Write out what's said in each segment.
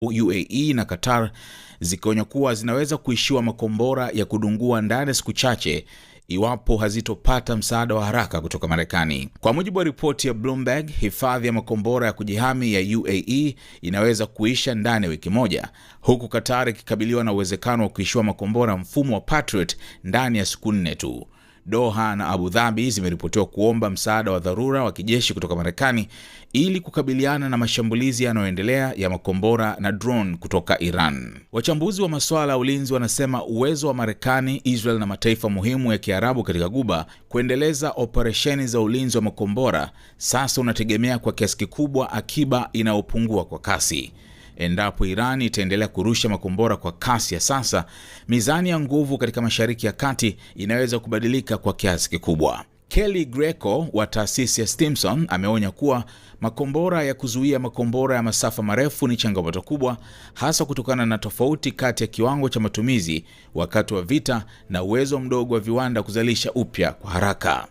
UAE na Qatar zikionya kuwa zinaweza kuishiwa makombora ya kudungua ndani ya siku chache iwapo hazitopata msaada wa haraka kutoka Marekani. Kwa mujibu wa ripoti ya Bloomberg, hifadhi ya makombora ya kujihami ya UAE inaweza kuisha ndani ya wiki moja, huku Qatar ikikabiliwa na uwezekano wa kuishiwa makombora mfumo wa Patriot ndani ya siku 4 tu. Doha na Abu Dhabi zimeripotiwa kuomba msaada wa dharura wa kijeshi kutoka Marekani ili kukabiliana na mashambulizi yanayoendelea ya makombora na drone kutoka Iran. Wachambuzi wa masuala ya ulinzi wanasema uwezo wa Marekani, Israel na mataifa muhimu ya Kiarabu katika Ghuba kuendeleza operesheni za ulinzi wa makombora sasa unategemea kwa kiasi kikubwa akiba inayopungua kwa kasi. Endapo Iran itaendelea kurusha makombora kwa kasi ya sasa, mizani ya nguvu katika Mashariki ya Kati inaweza kubadilika kwa kiasi kikubwa. Kelly Greco wa taasisi ya Stimson ameonya kuwa makombora ya kuzuia makombora ya masafa marefu ni changamoto kubwa, hasa kutokana na tofauti kati ya kiwango cha matumizi wakati wa vita na uwezo mdogo wa viwanda kuzalisha upya kwa haraka.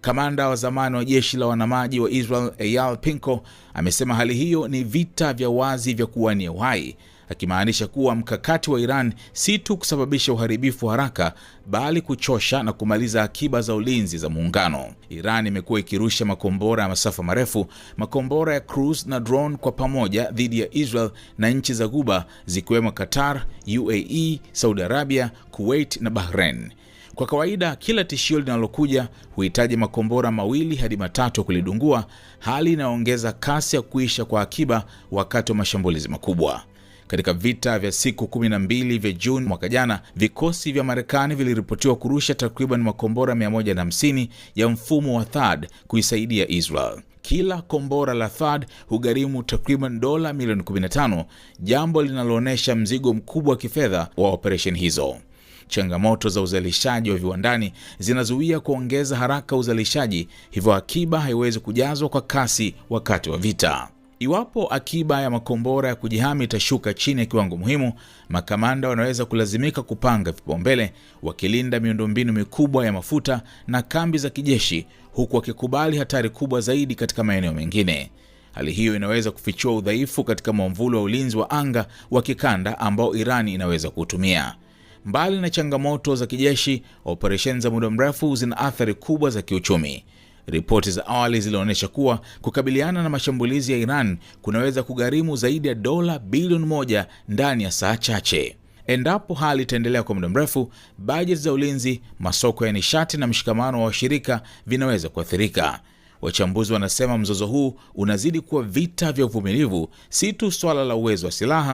Kamanda wa zamani wa jeshi la wanamaji wa Israel, Eyal Pinko, amesema hali hiyo ni vita vya wazi vya kuwania uhai, akimaanisha kuwa mkakati wa Iran si tu kusababisha uharibifu haraka, bali kuchosha na kumaliza akiba za ulinzi za muungano. Iran imekuwa ikirusha makombora ya masafa marefu, makombora ya cruise na drone kwa pamoja dhidi ya Israel na nchi za Ghuba zikiwemo Qatar, UAE, Saudi Arabia, Kuwait na Bahrain. Kwa kawaida, kila tishio linalokuja huhitaji makombora 2 hadi 3 kulidungua, hali inayoongeza kasi ya kuisha kwa akiba wakati wa mashambulizi makubwa. Katika vita vya siku 12 vya Juni mwaka jana, vikosi vya Marekani viliripotiwa kurusha takriban makombora 150 ya mfumo wa THAAD kuisaidia Israel. Kila kombora la THAAD hugharimu takriban dola milioni 15, jambo linaloonyesha mzigo mkubwa wa kifedha wa operesheni hizo. Changamoto za uzalishaji wa viwandani zinazuia kuongeza haraka uzalishaji, hivyo akiba haiwezi kujazwa kwa kasi wakati wa vita. Iwapo akiba ya makombora ya kujihami itashuka chini ya kiwango muhimu, makamanda wanaweza kulazimika kupanga vipaumbele, wakilinda miundombinu mikubwa ya mafuta na kambi za kijeshi, huku wakikubali hatari kubwa zaidi katika maeneo mengine. Hali hiyo inaweza kufichua udhaifu katika mwamvuli wa ulinzi wa anga wa kikanda ambao Iran inaweza kutumia. Mbali na changamoto za kijeshi, operesheni za muda mrefu zina athari kubwa za kiuchumi. Ripoti za awali zilionyesha kuwa kukabiliana na mashambulizi ya Iran kunaweza kugharimu zaidi ya dola bilioni 1 ndani ya saa chache. Endapo hali itaendelea kwa muda mrefu, bajeti za ulinzi, masoko ya nishati na mshikamano wa washirika vinaweza kuathirika. Wachambuzi wanasema mzozo huu unazidi kuwa vita vya uvumilivu, si tu swala la uwezo wa silaha